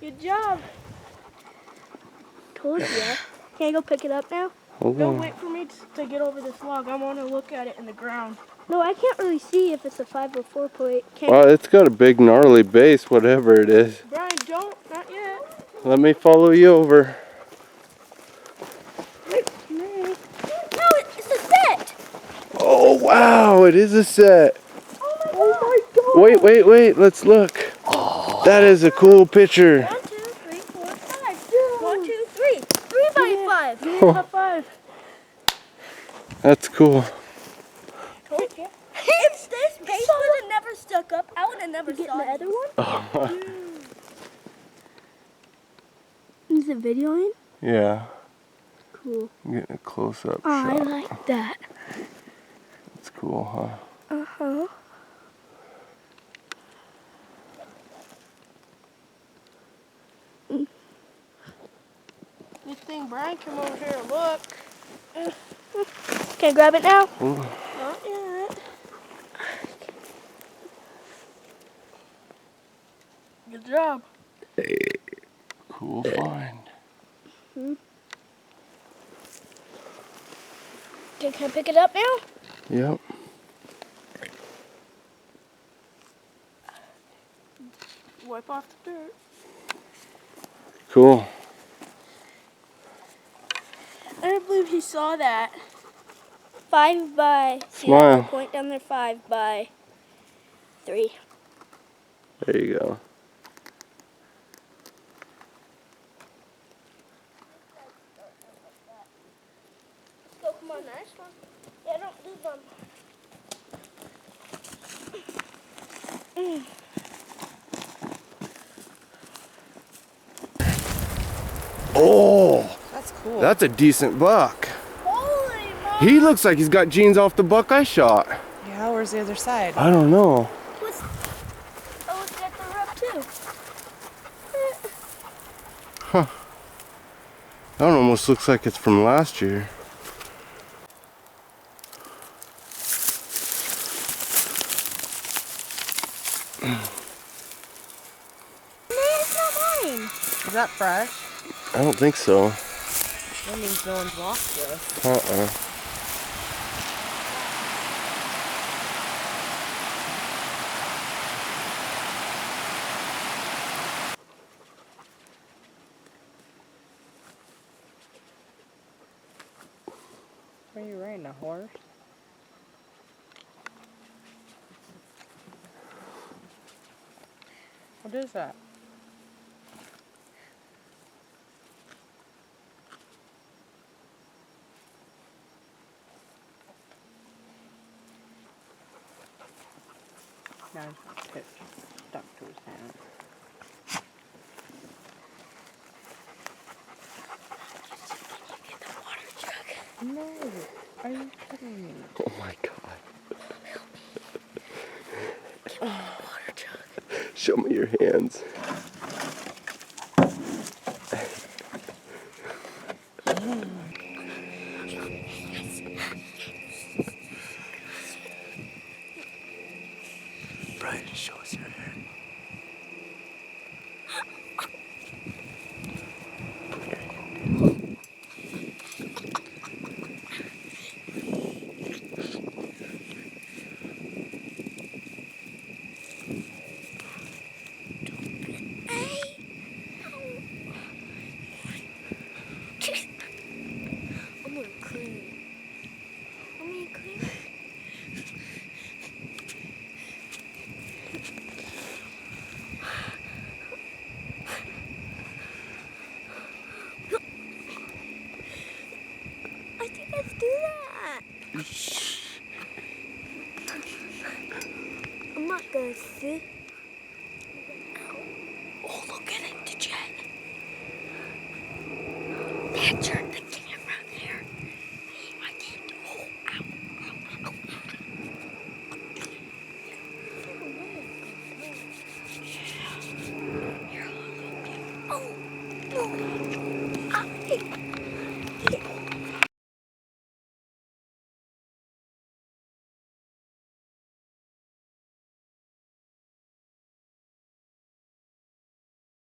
Good job. Told ya. Can I go pick it up now? Hold on. Wait for me to get over this log. I want to look at it in the ground. No, I can't really see if it's a 504 plate. Well, it's got a big gnarly base, whatever it is. Brian, don't. Not yet. Let me follow you over. No, it's a set. Oh, wow, it is a set. Oh my God. Wait, let's look. Oh, that is a cool picture. 1, 2, 3, 4, 5. 1, 2, 3. 3 by 5. Yeah, 5. That's cool. If this base would have never stuck up, I would have never saw the other one. Oh. Is it videoing? Yeah. Cool. I'm getting a close-up Oh, shot. I like that. That's cool, huh? Uh-huh. Good thing Brian come over here and look. Can I grab it now? Ooh. Not yet. Good job. Hey, cool find. Okay, can I pick it up now? Yep. Wipe off the dirt. Cool. I don't believe he saw that. 5 by. See that Smile. little point down there? 5 by 3. There you go. Go, come on, nice one. Yeah, don't lose them. Oh, That's cool. that's a decent buck. Holy moly! He looks like he's got genes off the buck I shot. Yeah, where's the other side? I don't know. Oh, it's got the rub too. That one almost looks like it's from last year. It's not mine. Is that fresh? I don't think so. That means no one's lost this. Uh-uh. Are you riding a horse? What is that? Now he's got a pitch stuck to his hand. No, are you kidding me? Oh my God. Show me your hands. Brian, show us your hand. Put your hand down. I'm gonna clean. I'm gonna clean. I think let's do that. I'm not gonna sit. Oh, look at it, the jet. Picture.